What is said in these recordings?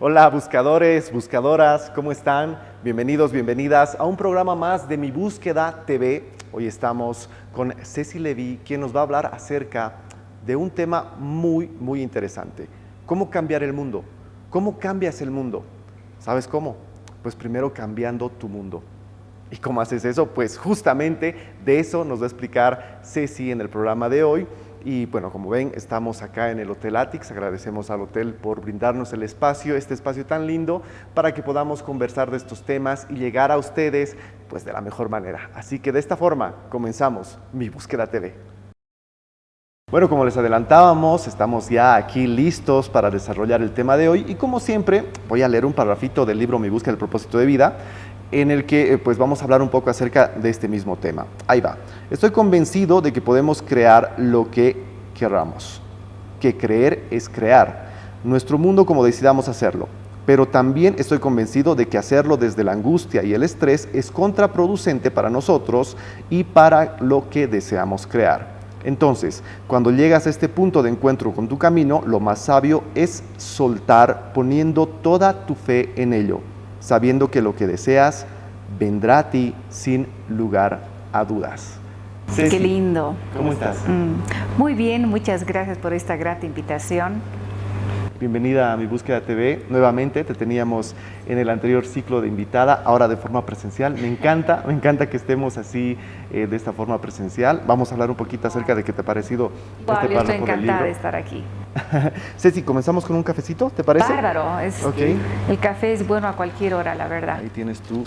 Hola buscadores, buscadoras, ¿cómo están? Bienvenidos, bienvenidas a un programa más de Mi Búsqueda TV. Hoy estamos con Ceci Levy, quien nos va a hablar acerca de un tema muy interesante. ¿Cómo cambiar el mundo? ¿Cómo cambias el mundo? ¿Sabes cómo? Pues primero cambiando tu mundo. ¿Y cómo haces eso? Pues justamente de eso nos va a explicar Ceci en el programa de hoy. Y bueno, como ven, estamos acá en el Hotel Atix. Agradecemos al hotel por brindarnos el espacio, este espacio tan lindo, para que podamos conversar de estos temas y llegar a ustedes pues de la mejor manera. Así que de esta forma comenzamos Mi Búsqueda TV. Bueno, como les adelantábamos, estamos ya aquí listos para desarrollar el tema de hoy y como siempre voy a leer un parrafito del libro Mi Búsqueda del Propósito de Vida, en el que pues vamos a hablar un poco acerca de este mismo tema. Ahí va. Estoy convencido de que podemos crear lo que queramos, que creer es crear nuestro mundo como decidamos hacerlo, pero también estoy convencido de que hacerlo desde la angustia y el estrés es contraproducente para nosotros y para lo que deseamos crear. Entonces, cuando llegas a este punto de encuentro con tu camino, lo más sabio es soltar poniendo toda tu fe en ello, sabiendo que lo que deseas vendrá a ti sin lugar a dudas. Ceci, qué lindo. ¿Cómo estás? Muy bien, muchas gracias por esta grata invitación. Bienvenida a Mi Búsqueda TV. Nuevamente te teníamos en el anterior ciclo de invitada, ahora de forma presencial. Me encanta que estemos así de esta forma presencial. Vamos a hablar un poquito acerca de qué te ha parecido este párrafo del libro. Estoy encantada de estar aquí. Ceci, comenzamos con un cafecito, ¿te parece? Bárbaro. Okay. El café es bueno a cualquier hora, la verdad. Ahí tienes tu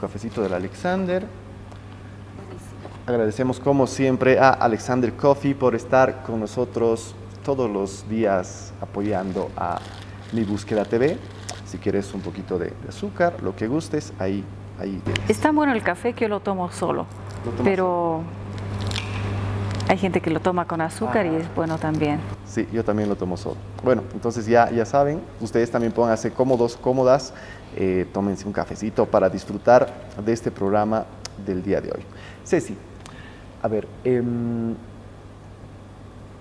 cafecito del Alexander. Agradecemos como siempre a Alexander Coffee por estar con nosotros todos los días apoyando a Mi Búsqueda TV. Si quieres un poquito de azúcar, lo que gustes, ahí tienes. Es tan bueno el café que yo lo tomo solo, pero hay gente que lo toma con azúcar y es bueno también. Sí, yo también lo tomo solo. Bueno, entonces ya saben, ustedes también pónganse cómodos, cómodas, tómense un cafecito para disfrutar de este programa del día de hoy. Ceci, a ver,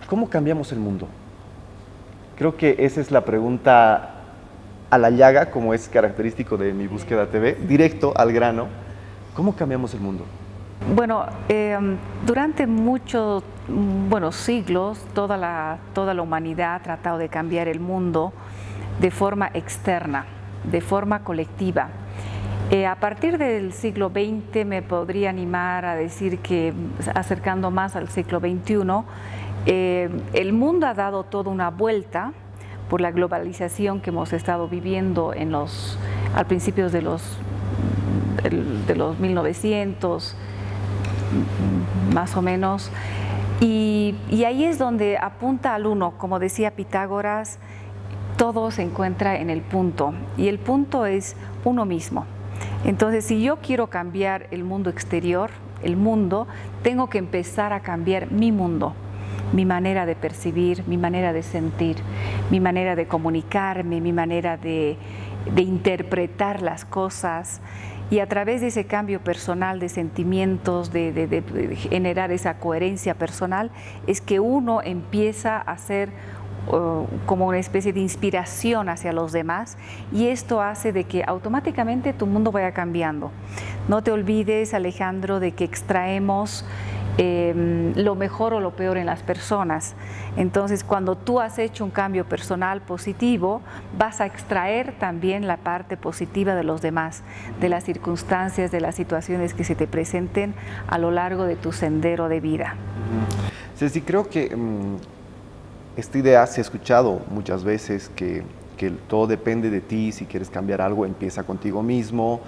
¿cómo cambiamos el mundo? Creo que esa es la pregunta a la llaga, como es característico de Mi Búsqueda TV, directo al grano. ¿Cómo cambiamos el mundo? Bueno, durante muchos siglos, toda la humanidad ha tratado de cambiar el mundo de forma externa, de forma colectiva. A partir del siglo XX me podría animar a decir que, acercando más al siglo XXI, el mundo ha dado toda una vuelta por la globalización que hemos estado viviendo al principio de los 1900, más o menos, y ahí es donde apunta al uno, como decía Pitágoras, todo se encuentra en el punto, y el punto es uno mismo. Entonces, si yo quiero cambiar el mundo exterior, el mundo, tengo que empezar a cambiar mi mundo, mi manera de percibir, mi manera de sentir, mi manera de comunicarme, mi manera de interpretar las cosas. Y a través de ese cambio personal de sentimientos, de generar esa coherencia personal, es que uno empieza a ser como una especie de inspiración hacia los demás, y esto hace de que automáticamente tu mundo vaya cambiando. No te olvides, Alejandro, de que extraemos lo mejor o lo peor en las personas. Entonces, cuando tú has hecho un cambio personal positivo, vas a extraer también la parte positiva de los demás, de las circunstancias, de las situaciones que se te presenten a lo largo de tu sendero de vida. Sí, creo que esta idea se ha escuchado muchas veces, que todo depende de ti. Si quieres cambiar algo, empieza contigo mismo.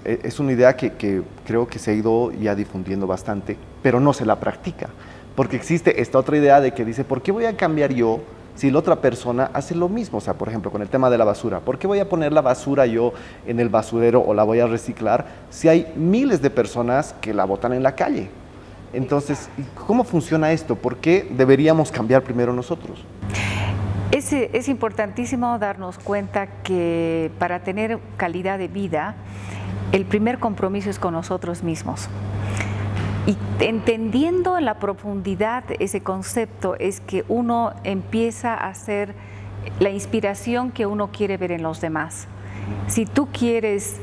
Es una idea que creo que se ha ido ya difundiendo bastante, pero no se la practica, porque existe esta otra idea de que dice, ¿por qué voy a cambiar yo si la otra persona hace lo mismo? O sea, por ejemplo, con el tema de la basura, ¿por qué voy a poner la basura yo en el basurero o la voy a reciclar si hay miles de personas que la botan en la calle? Entonces, ¿cómo funciona esto? ¿Por qué deberíamos cambiar primero nosotros? Es importantísimo darnos cuenta que para tener calidad de vida, el primer compromiso es con nosotros mismos. Y entendiendo en la profundidad ese concepto es que uno empieza a ser la inspiración que uno quiere ver en los demás. Si tú quieres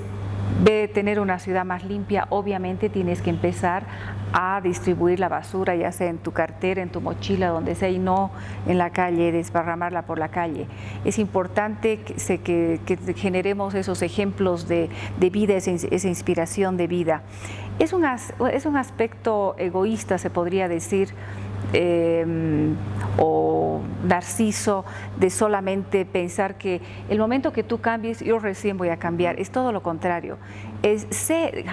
tener una ciudad más limpia, obviamente tienes que empezar a distribuir la basura, ya sea en tu cartera, en tu mochila, donde sea, y no en la calle, desparramarla por la calle. Es importante que generemos esos ejemplos de vida, esa inspiración de vida. Es un aspecto egoísta, se podría decir, o narciso, de solamente pensar que el momento que tú cambies, yo recién voy a cambiar. Es todo lo contrario.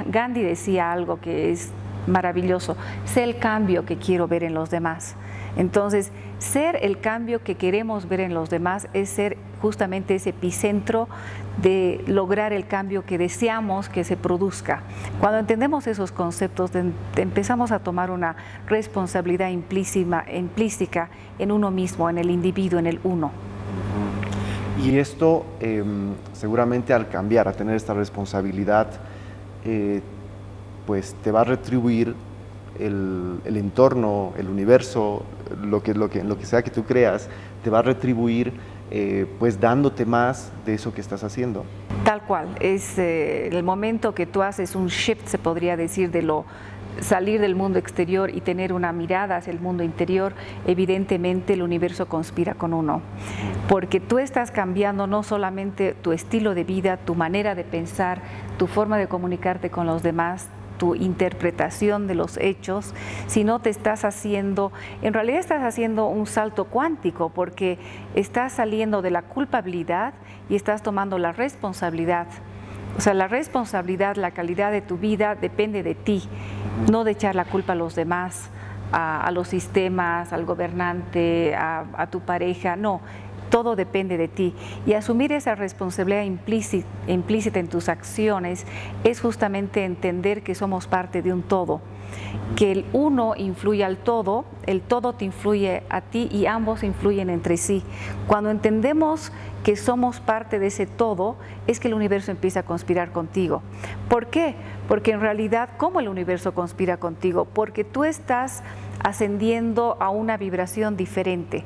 Gandhi decía algo que es maravilloso: sé el cambio que quiero ver en los demás. Entonces, ser el cambio que queremos ver en los demás es ser justamente ese epicentro de lograr el cambio que deseamos que se produzca. Cuando entendemos esos conceptos, empezamos a tomar una responsabilidad implícita en uno mismo, en el individuo, en el uno. Y esto, seguramente al cambiar, a tener esta responsabilidad, pues te va a retribuir el entorno, el universo, lo que sea que tú creas, te va a retribuir pues dándote más de eso que estás haciendo. Tal cual, es el momento que tú haces un shift, se podría decir, salir del mundo exterior y tener una mirada hacia el mundo interior. Evidentemente el universo conspira con uno, porque tú estás cambiando no solamente tu estilo de vida, tu manera de pensar, tu forma de comunicarte con los demás, tu interpretación de los hechos, sino en realidad estás haciendo un salto cuántico, porque estás saliendo de la culpabilidad y estás tomando la responsabilidad. O sea, la responsabilidad, la calidad de tu vida depende de ti, no de echar la culpa a los demás, a los sistemas, al gobernante, a tu pareja, no. Todo depende de ti, y asumir esa responsabilidad implícita en tus acciones es justamente entender que somos parte de un todo, que el uno influye al todo, el todo te influye a ti y ambos influyen entre sí. Cuando entendemos que somos parte de ese todo, es que el universo empieza a conspirar contigo. ¿Por qué? Porque en realidad, ¿cómo el universo conspira contigo? Porque tú estás ascendiendo a una vibración diferente.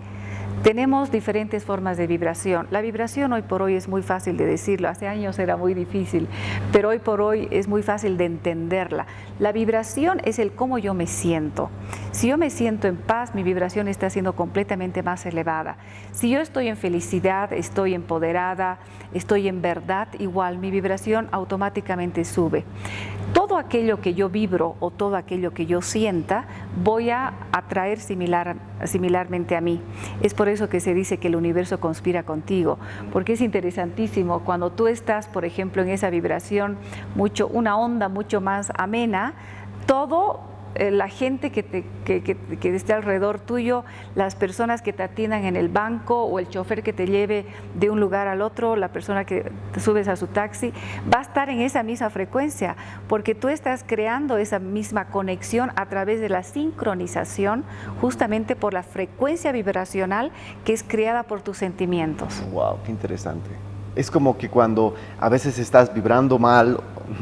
Tenemos diferentes formas de vibración. La vibración hoy por hoy es muy fácil de decirlo, hace años era muy difícil, pero hoy por hoy es muy fácil de entenderla. La vibración es el cómo yo me siento. Si yo me siento en paz, mi vibración está siendo completamente más elevada. Si yo estoy en felicidad, estoy empoderada, estoy en verdad, igual mi vibración automáticamente sube. Todo aquello que yo vibro o todo aquello que yo sienta, voy a atraer similarmente a mí. Es por eso que se dice que el universo conspira contigo, porque es interesantísimo cuando tú estás, por ejemplo, en esa vibración, una onda mucho más amena, la gente que esté alrededor tuyo, las personas que te atiendan en el banco o el chofer que te lleve de un lugar al otro, la persona que te subes a su taxi, va a estar en esa misma frecuencia, porque tú estás creando esa misma conexión a través de la sincronización, justamente por la frecuencia vibracional que es creada por tus sentimientos. ¡Wow! ¡Qué interesante! Es como que cuando a veces estás vibrando mal,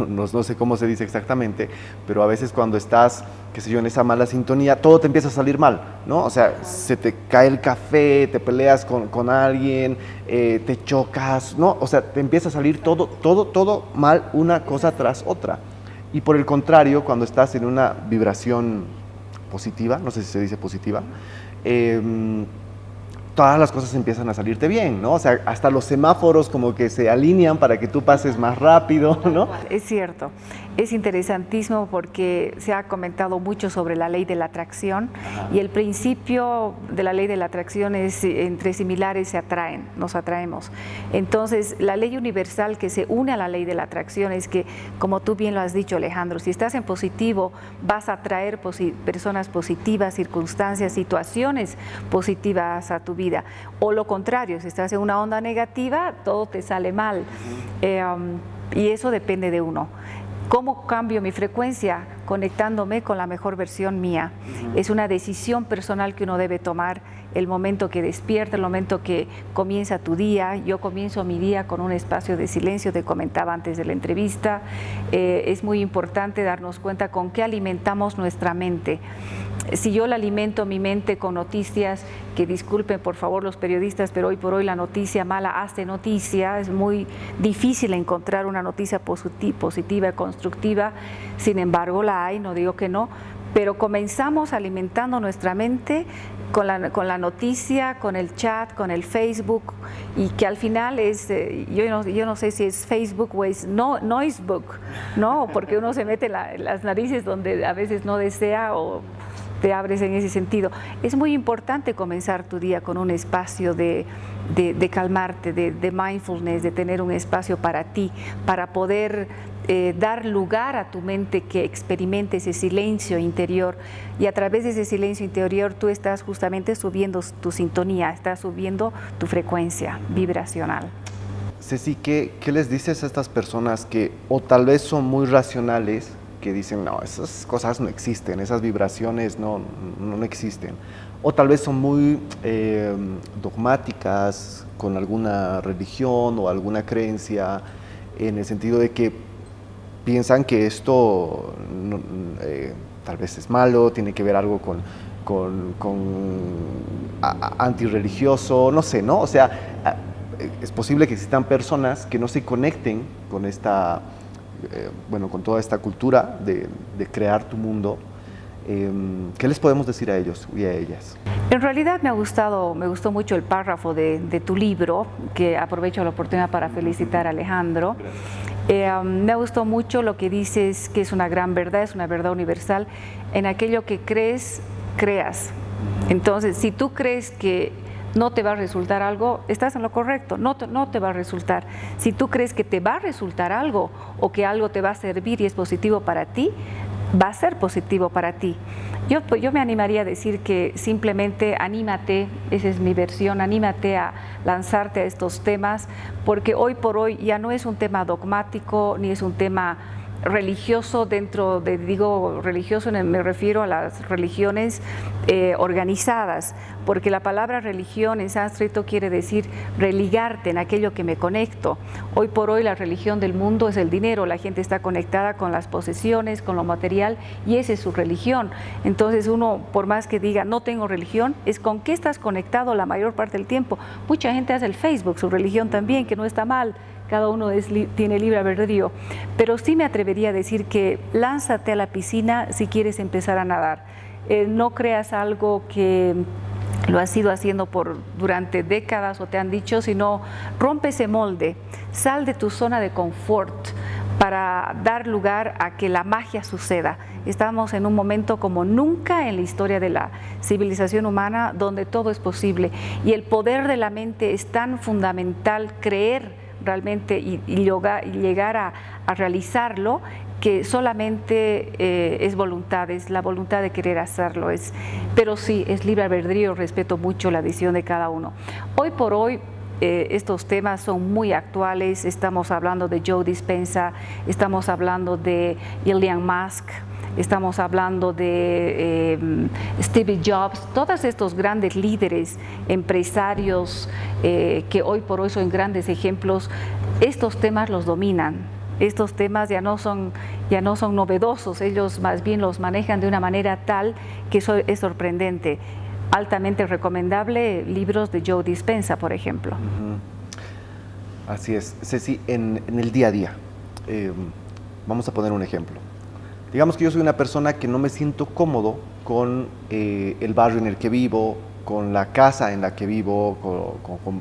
no sé cómo se dice exactamente, pero a veces cuando estás, qué sé yo, en esa mala sintonía, todo te empieza a salir mal, ¿no? O sea, se te cae el café, te peleas con alguien, te chocas, ¿no? O sea, te empieza a salir todo mal, una cosa tras otra. Y por el contrario, cuando estás en una vibración positiva, no sé si se dice positiva, todas las cosas empiezan a salirte bien, ¿no? O sea, hasta los semáforos como que se alinean para que tú pases más rápido, ¿no? Es cierto. Es interesantísimo porque se ha comentado mucho sobre la ley de la atracción. Ajá. Y el principio de la ley de la atracción es entre similares se atraen, nos atraemos. Entonces, la ley universal que se une a la ley de la atracción es que, como tú bien lo has dicho, Alejandro, si estás en positivo, vas a atraer personas positivas, circunstancias, situaciones positivas a tu vida. O lo contrario, si estás en una onda negativa, todo te sale mal. Y eso depende de uno. ¿Cómo cambio mi frecuencia? conectándome con la mejor versión mía. Es una decisión personal que uno debe tomar el momento que despierta, el momento que comienza tu día. Yo comienzo mi día con un espacio de silencio, te comentaba antes de la entrevista. Es muy importante darnos cuenta con qué alimentamos nuestra mente. Si yo la alimento mi mente con noticias, que disculpen por favor los periodistas, pero hoy por hoy la noticia mala hace noticia, es muy difícil encontrar una noticia positiva y constructiva, sin embargo la hay, no digo que no, pero comenzamos alimentando nuestra mente con la noticia, con el chat, con el Facebook, y que al final es, yo no sé si es Facebook o es Noisebook, ¿no? Porque uno se mete las narices donde a veces no desea o te abres en ese sentido. Es muy importante comenzar tu día con un espacio de calmarte, de mindfulness, de tener un espacio para ti, para poder dar lugar a tu mente que experimente ese silencio interior, y a través de ese silencio interior tú estás justamente subiendo tu sintonía, estás subiendo tu frecuencia vibracional. Ceci, ¿qué les dices a estas personas que o tal vez son muy racionales, que dicen, no, esas cosas no existen, esas vibraciones no existen, o tal vez son muy dogmáticas con alguna religión o alguna creencia, en el sentido de que piensan que esto tal vez es malo, tiene que ver algo con antirreligioso, no sé, ¿no? O sea, es posible que existan personas que no se conecten con esta, con toda esta cultura de crear tu mundo. ¿Qué les podemos decir a ellos y a ellas? En realidad me gustó mucho el párrafo de tu libro, que aprovecho la oportunidad para felicitar a Alejandro. Me gustó mucho lo que dices, que es una gran verdad, es una verdad universal. En aquello que crees, creas. Entonces, si tú crees que no te va a resultar algo, estás en lo correcto, no te va a resultar. Si tú crees que te va a resultar algo o que algo te va a servir y es positivo para ti, va a ser positivo para ti. Yo me animaría a decir que simplemente anímate, esa es mi versión, anímate a lanzarte a estos temas, porque hoy por hoy ya no es un tema dogmático ni es un tema religioso. Dentro de, digo religioso, me refiero a las religiones organizadas, porque la palabra religión en sánscrito quiere decir religarte, en aquello que me conecto. Hoy por hoy la religión del mundo es el dinero, la gente está conectada con las posesiones, con lo material, y esa es su religión. Entonces uno, por más que diga no tengo religión, es con qué estás conectado la mayor parte del tiempo. Mucha gente hace el Facebook su religión también, que no está mal. Cada uno tiene libre albedrío, pero sí me atrevería a decir que lánzate a la piscina si quieres empezar a nadar. No creas algo que lo has ido haciendo durante décadas o te han dicho, sino rompe ese molde, sal de tu zona de confort para dar lugar a que la magia suceda. Estamos en un momento como nunca en la historia de la civilización humana, donde todo es posible, y el poder de la mente es tan fundamental, creer realmente y llegar a realizarlo, que solamente es voluntad, es la voluntad de querer hacerlo. Pero sí, es libre albedrío, respeto mucho la decisión de cada uno. Hoy por hoy estos temas son muy actuales, estamos hablando de Joe Dispenza, estamos hablando de Elon Musk, estamos hablando de Steve Jobs, todos estos grandes líderes, empresarios que hoy por hoy son grandes ejemplos. Estos temas los dominan, estos temas ya no son novedosos, ellos más bien los manejan de una manera tal que eso es sorprendente. Altamente recomendable libros de Joe Dispenza, por ejemplo. Así es. Ceci, en el día a día, vamos a poner un ejemplo. Digamos que yo soy una persona que no me siento cómodo con el barrio en el que vivo, con la casa en la que vivo,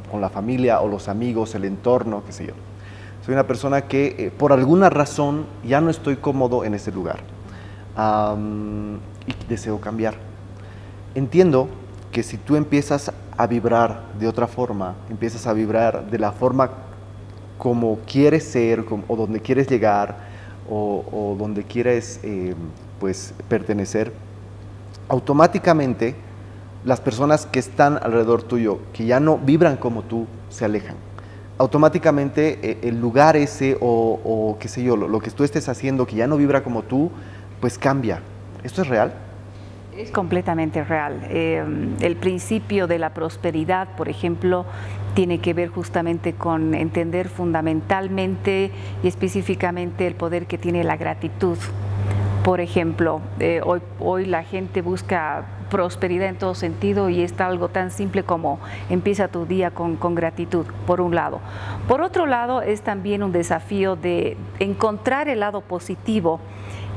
con la familia o los amigos, el entorno, qué sé yo. Soy una persona que por alguna razón ya no estoy cómodo en ese lugar y deseo cambiar. Entiendo que si tú empiezas a vibrar de otra forma, empiezas a vibrar de la forma como quieres ser o donde quieres llegar o donde quieres pues pertenecer, automáticamente las personas que están alrededor tuyo, que ya no vibran como tú, se alejan. Automáticamente el lugar ese o qué sé yo, lo que tú estés haciendo que ya no vibra como tú, pues cambia. ¿Esto es real? Es completamente real. El principio de la prosperidad, por ejemplo, tiene que ver justamente con entender fundamentalmente y específicamente el poder que tiene la gratitud. Por ejemplo, hoy la gente busca prosperidad en todo sentido y está algo tan simple como empieza tu día con gratitud, por un lado. Por otro lado, es también un desafío de encontrar el lado positivo,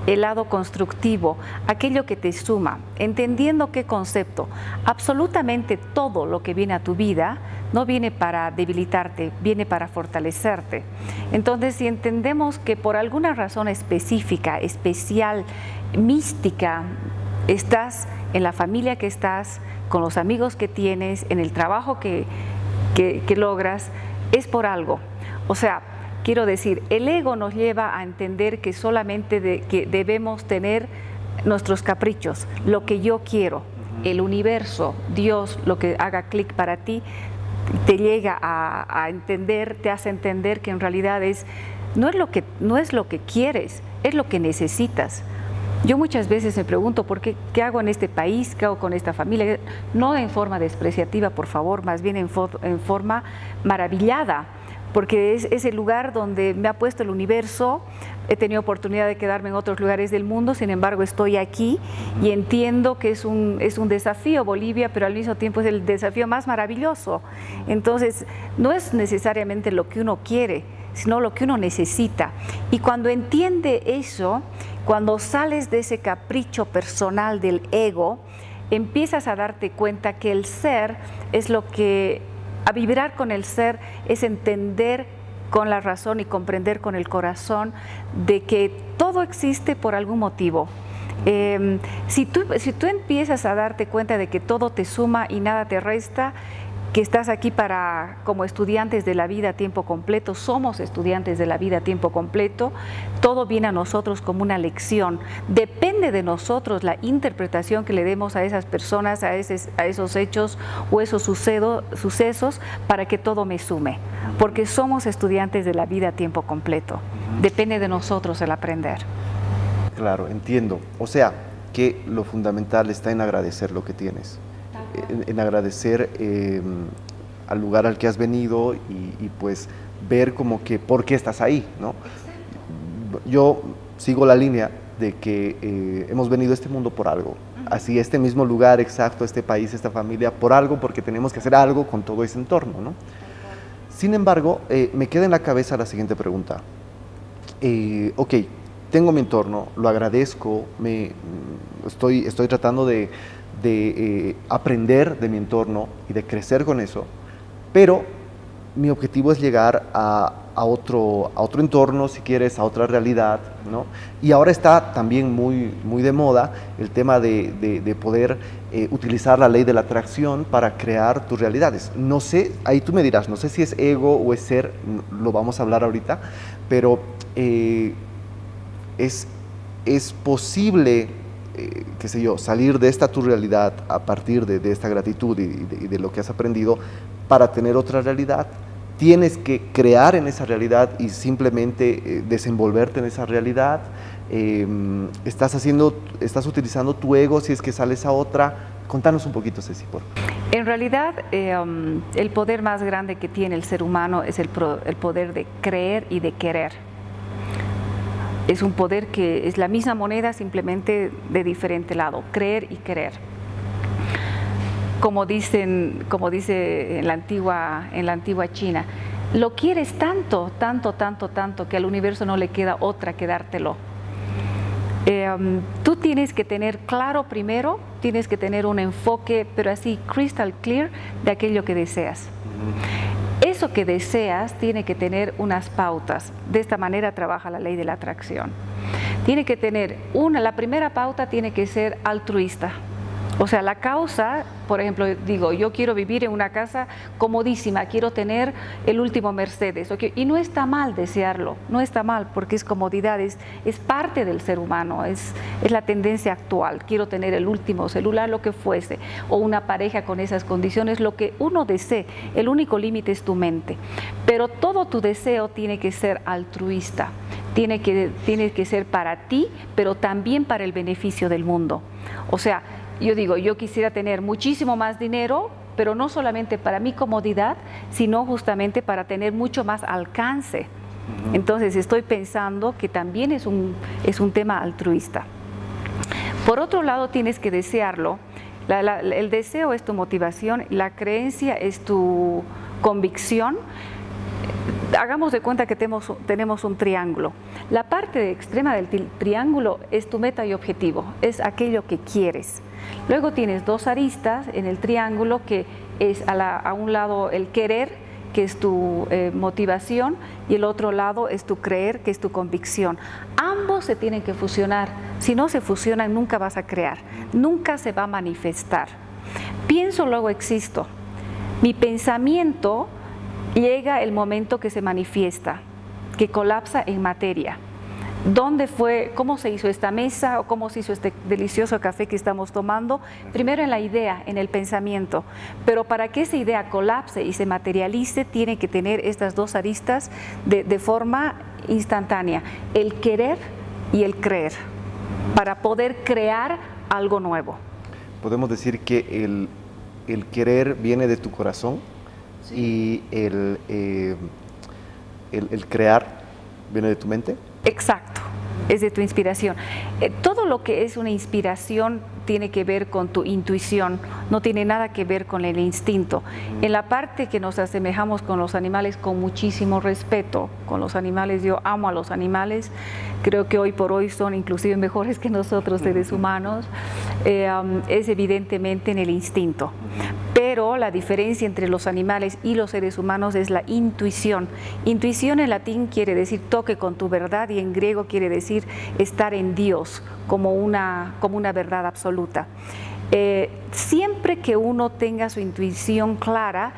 el lado constructivo, aquello que te suma, entendiendo qué concepto. Absolutamente todo lo que viene a tu vida no viene para debilitarte, viene para fortalecerte. Entonces, si entendemos que por alguna razón específica, especial, mística, estás en la familia que estás, con los amigos que tienes, en el trabajo que logras, es por algo. O sea, quiero decir, el ego nos lleva a entender que solamente que debemos tener nuestros caprichos, lo que yo quiero, el universo, Dios, lo que haga clic para ti, te llega a entender, te hace entender que en realidad no es lo que quieres, es lo que necesitas. Yo muchas veces me pregunto qué hago en este país, qué hago con esta familia, no en forma despreciativa, por favor, más bien en forma maravillada, porque es el lugar donde me ha puesto el universo. He tenido oportunidad de quedarme en otros lugares del mundo, sin embargo estoy aquí y entiendo que es un desafío Bolivia, pero al mismo tiempo es el desafío más maravilloso. Entonces, no es necesariamente lo que uno quiere, sino lo que uno necesita. Y cuando entiende eso, cuando sales de ese capricho personal del ego, empiezas a darte cuenta que el ser es a vibrar con el ser es entender con la razón y comprender con el corazón de que todo existe por algún motivo. Si tú empiezas a darte cuenta de que todo te suma y nada te resta, que estás aquí como estudiantes de la vida a tiempo completo, somos estudiantes de la vida a tiempo completo, todo viene a nosotros como una lección. Depende de nosotros la interpretación que le demos a esas personas, a esos hechos o esos sucesos para que todo me sume, porque somos estudiantes de la vida a tiempo completo. Depende de nosotros el aprender. Claro, entiendo. O sea, que lo fundamental está en agradecer lo que tienes. En agradecer al lugar al que has venido y pues ver como que por qué estás ahí, ¿no? Yo sigo la línea de que hemos venido a este mundo por algo, así este mismo lugar exacto, este país, esta familia, por algo, porque tenemos que hacer algo con todo ese entorno, ¿no? Sin embargo, me queda en la cabeza la siguiente pregunta. Ok, tengo mi entorno, lo agradezco, estoy tratando de aprender de mi entorno y de crecer con eso, pero mi objetivo es llegar a otro entorno, si quieres, a otra realidad, ¿no? Y ahora está también muy de moda el tema de poder utilizar la ley de la atracción para crear tus realidades. No sé, ahí tú me dirás, no sé si es ego o es ser, lo vamos a hablar ahorita, pero es posible, qué sé yo, salir de esta tu realidad a partir de esta gratitud y de lo que has aprendido para tener otra realidad. Tienes que crear en esa realidad y simplemente desenvolverte en esa realidad. Estás utilizando tu ego si es que sales a otra. Contanos un poquito, Ceci, por favor. En realidad, el poder más grande que tiene el ser humano es el poder de creer y de querer. Es un poder que es la misma moneda, simplemente de diferente lado, creer y querer. Como dice en la antigua China, lo quieres tanto, que al universo no le queda otra que dártelo. Tú tienes que tener claro primero, tienes que tener un enfoque, pero así crystal clear, de aquello que deseas. Eso que deseas tiene que tener unas pautas. De esta manera trabaja la ley de la atracción. Tiene que tener la primera pauta tiene que ser altruista. O sea, la causa, por ejemplo, digo, yo quiero vivir en una casa comodísima, quiero tener el último Mercedes, y no está mal desearlo, no está mal, porque es comodidad, es parte del ser humano, es la tendencia actual, quiero tener el último celular, lo que fuese, o una pareja con esas condiciones, lo que uno desee, el único límite es tu mente, pero todo tu deseo tiene que ser altruista. tiene que ser para ti, pero también para el beneficio del mundo. O sea, yo digo, yo quisiera tener muchísimo más dinero, pero no solamente para mi comodidad, sino justamente para tener mucho más alcance. Entonces estoy pensando que también es un tema altruista. Por otro lado, tienes que desearlo. El deseo es tu motivación, la creencia es tu convicción. Hagamos de cuenta que tenemos un triángulo. La parte extrema del triángulo es tu meta y objetivo, es aquello que quieres. Luego tienes dos aristas en el triángulo, que es a un lado el querer, que es tu motivación, y el otro lado es tu creer, que es tu convicción. Ambos se tienen que fusionar. Si no se fusionan, nunca vas a crear, nunca se va a manifestar. Pienso, luego existo. Mi pensamiento llega el momento que se manifiesta, que colapsa en materia. ¿Dónde fue, cómo se hizo esta mesa o cómo se hizo este delicioso café que estamos tomando? Primero en la idea, en el pensamiento. Pero para que esa idea colapse y se materialice, tiene que tener estas dos aristas de forma instantánea. El querer y el creer, para poder crear algo nuevo. Podemos decir que el querer viene de tu corazón, sí, y el crear viene de tu mente. Exacto, es de tu inspiración. Todo lo que es una inspiración tiene que ver con tu intuición, no tiene nada que ver con el instinto. En la parte que nos asemejamos con los animales, con muchísimo respeto con los animales, yo amo a los animales, creo que hoy por hoy son inclusive mejores que nosotros seres humanos, es evidentemente en el instinto. Pero la diferencia entre los animales y los seres humanos es la intuición. Intuición en latín quiere decir toque con tu verdad, y en griego quiere decir estar en Dios como una verdad absoluta. Siempre que uno tenga su intuición clara,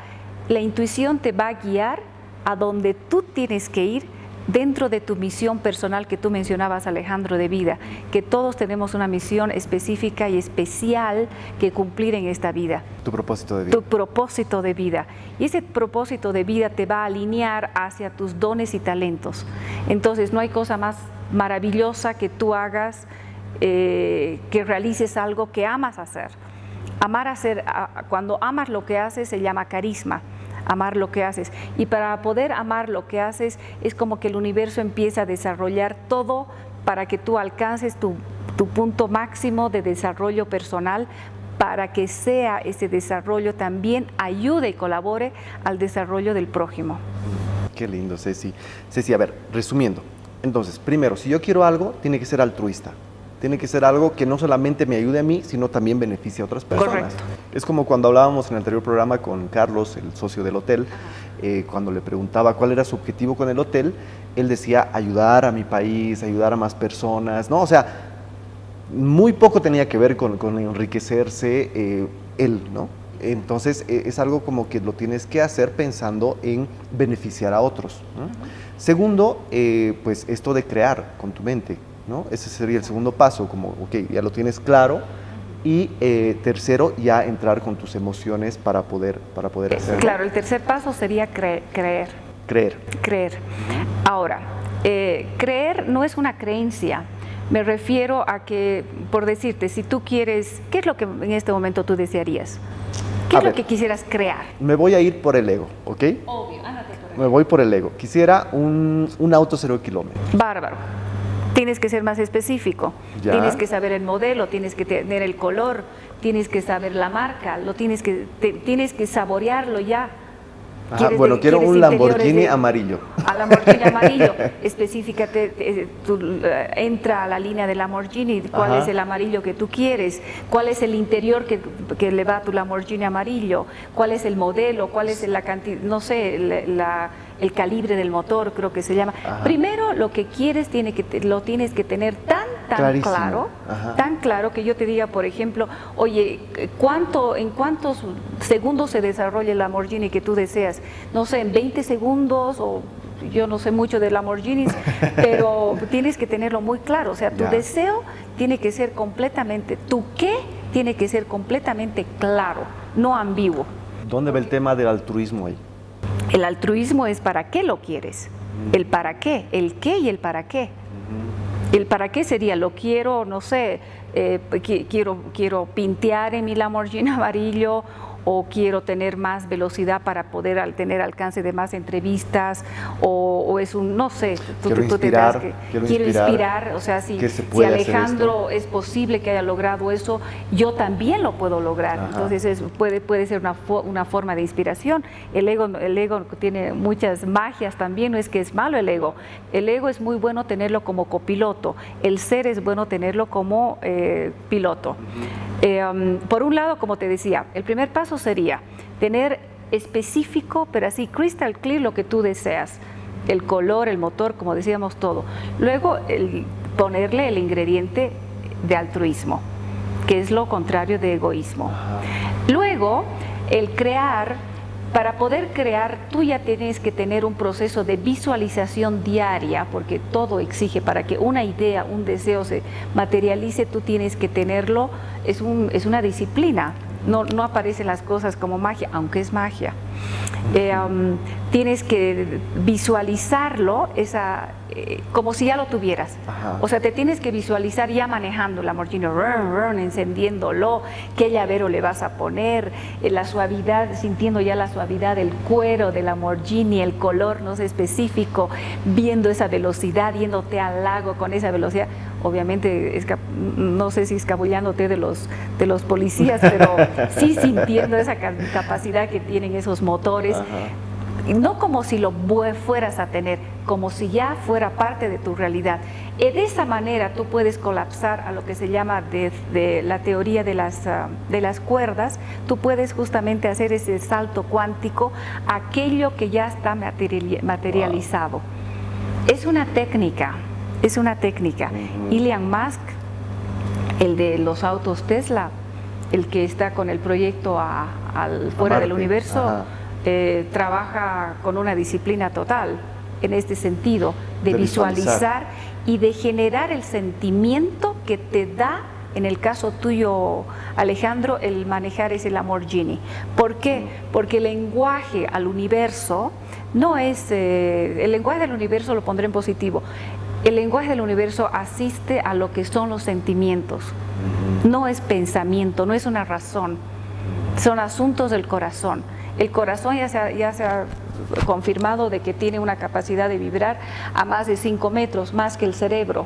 la intuición te va a guiar a donde tú tienes que ir dentro de tu misión personal que tú mencionabas, Alejandro, de vida, que todos tenemos una misión específica y especial que cumplir en esta vida. Tu propósito de vida. Tu propósito de vida. Y ese propósito de vida te va a alinear hacia tus dones y talentos. Entonces, no hay cosa más maravillosa que tú hagas, que realices algo que amas hacer. Cuando amas lo que haces, se llama carisma. Amar lo que haces, y para poder amar lo que haces es como que el universo empieza a desarrollar todo para que tú alcances tu punto máximo de desarrollo personal, para que sea ese desarrollo también ayude y colabore al desarrollo del prójimo. Qué lindo, Ceci. Ceci, a ver, resumiendo, entonces, primero, si yo quiero algo, tiene que ser altruista. Tiene que ser algo que no solamente me ayude a mí, sino también beneficie a otras personas. Correcto. Es como cuando hablábamos en el anterior programa con Carlos, el socio del hotel, cuando le preguntaba cuál era su objetivo con el hotel, él decía ayudar a mi país, ayudar a más personas, ¿no? O sea, muy poco tenía que ver con enriquecerse él, ¿no? Entonces, es algo como que lo tienes que hacer pensando en beneficiar a otros, ¿no? Segundo, pues esto de crear con tu mente, ¿no? Ese sería el segundo paso, como, ok, ya lo tienes claro. Y tercero, ya entrar con tus emociones para poder hacerlo. Claro, el tercer paso sería creer. Creer. Ahora, creer no es una creencia. Me refiero a que, por decirte, si tú quieres, ¿qué es lo que en este momento tú desearías? ¿Qué es lo que quisieras crear? Me voy a ir por el ego, ¿ok? Obvio, ándate por el ego. Me voy por el ego. Quisiera un auto 0 kilómetros. Bárbaro. Tienes que ser más específico, ya. Tienes que saber el modelo, tienes que tener el color, tienes que saber la marca, tienes que saborearlo ya. Ajá, bueno, quiero un Lamborghini amarillo. A Lamborghini amarillo, específicate, entra a la línea de Lamborghini, cuál es el amarillo que tú quieres, cuál es el interior que le va a tu Lamborghini amarillo, cuál es el modelo, cuál es la cantidad, no sé, el calibre del motor, creo que se llama. Ajá. Primero, lo que quieres lo tienes que tener tan claro, tan claro que yo te diga, por ejemplo, oye, ¿en cuántos segundos se desarrolla el Lamborghini que tú deseas? No sé, en 20 segundos, o yo no sé mucho de Lamborghinis, pero tienes que tenerlo muy claro. O sea, tu deseo tiene que ser completamente, tu qué tiene que ser completamente claro, no ambiguo. ¿Dónde va el tema del altruismo ahí? El altruismo es para qué lo quieres. el para qué, el qué y el para qué. El para qué sería, lo quiero, no sé, quiero pintear en mi Lamborghini amarillo, o quiero tener más velocidad para poder tener alcance de más entrevistas, o es un, no sé, quiero inspirar, o sea, si Alejandro es posible que haya logrado eso, yo también lo puedo lograr. Ajá. Entonces puede ser una forma de inspiración. El ego tiene muchas magias también, no es que es malo el ego es muy bueno tenerlo como copiloto, el ser es bueno tenerlo como piloto. Por un lado, como te decía, el primer paso sería tener específico, pero así crystal clear lo que tú deseas, el color, el motor, como decíamos, todo. Luego, ponerle el ingrediente de altruismo, que es lo contrario de egoísmo. Luego, el crear. Para poder crear, tú ya tienes que tener un proceso de visualización diaria, porque todo exige, para que una idea, un deseo se materialice, tú tienes que tenerlo, es una disciplina, no aparecen las cosas como magia, aunque es magia. Tienes que visualizarlo como si ya lo tuvieras. Ajá. O sea, te tienes que visualizar ya manejando el Lamborghini, encendiéndolo, qué llavero le vas a poner, la suavidad, sintiendo ya la suavidad del cuero del Lamborghini, el color, no sé, específico, viendo esa velocidad, yéndote al lago con esa velocidad. Obviamente, no sé si escabullándote de los policías, pero sí sintiendo esa capacidad que tienen esos motores. Ajá. No como si lo fueras a tener, como si ya fuera parte de tu realidad. Y de esa manera tú puedes colapsar a lo que se llama de la teoría de las cuerdas. Tú puedes justamente hacer ese salto cuántico, aquello que ya está materializado. Wow. Es una técnica. Elon Musk, el de los autos Tesla, el que está con el proyecto fuera del universo, trabaja con una disciplina total en este sentido de visualizar y de generar el sentimiento que te da, en el caso tuyo, Alejandro, el manejar ese Lamborghini. ¿Por qué? Porque el lenguaje al universo no es, el lenguaje del universo lo pondré en positivo. El lenguaje del universo asiste a lo que son los sentimientos. No es pensamiento, no es una razón. Son asuntos del corazón. El corazón ya se ha confirmado de que tiene una capacidad de vibrar a más de 5 metros, más que el cerebro.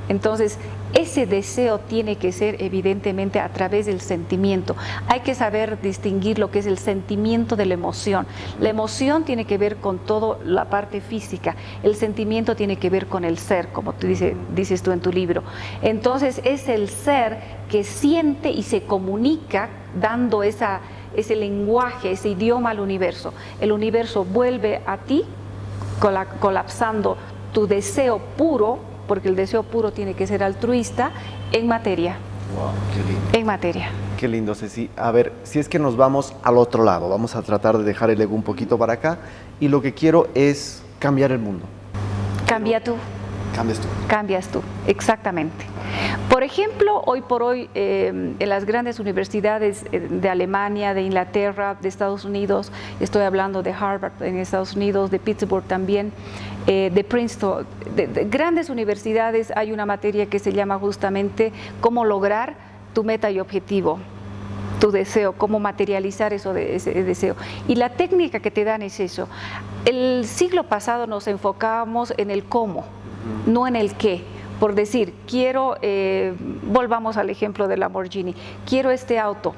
Entonces, ese deseo tiene que ser evidentemente a través del sentimiento. Hay que saber distinguir lo que es el sentimiento de la emoción. La emoción tiene que ver con toda la parte física. El sentimiento tiene que ver con el ser, como tú dices tú en tu libro. Entonces, es el ser que siente y se comunica dando ese lenguaje, ese idioma al universo. El universo vuelve a ti colapsando tu deseo puro, porque el deseo puro tiene que ser altruista, en materia. Wow, qué lindo. En materia. Qué lindo, Ceci. A ver, si es que nos vamos al otro lado, vamos a tratar de dejar el ego un poquito para acá, y lo que quiero es cambiar el mundo. Cambia tú. Cambias tú. Cambias tú, exactamente. Por ejemplo, hoy por hoy, en las grandes universidades de Alemania, de Inglaterra, de Estados Unidos, estoy hablando de Harvard en Estados Unidos, de Pittsburgh también, de Princeton, de grandes universidades, hay una materia que se llama justamente cómo lograr tu meta y objetivo, tu deseo, cómo materializar ese deseo. Y la técnica que te dan es eso. El siglo pasado nos enfocábamos en el cómo, no en el qué. Por decir, volvamos al ejemplo del Lamborghini, quiero este auto,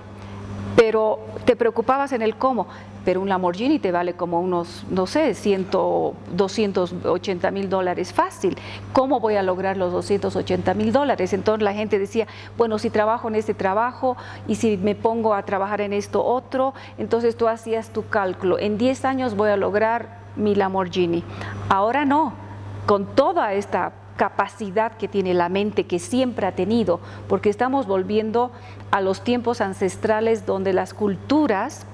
pero te preocupabas en el cómo, pero un Lamborghini te vale como unos, no sé, 280 $100,000 fácil. ¿Cómo voy a lograr los 280 $100,000? Entonces la gente decía, bueno, si trabajo en este trabajo y si me pongo a trabajar en esto otro, entonces tú hacías tu cálculo, en 10 años voy a lograr mi Lamborghini. Ahora no, con toda esta capacidad que tiene la mente, que siempre ha tenido, porque estamos volviendo a los tiempos ancestrales donde las culturas,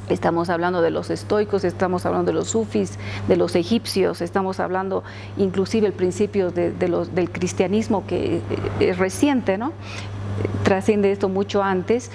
estamos hablando de los estoicos, estamos hablando de los sufis, de los egipcios, estamos hablando inclusive el principio del cristianismo, que es reciente, ¿no? Trasciende esto mucho antes.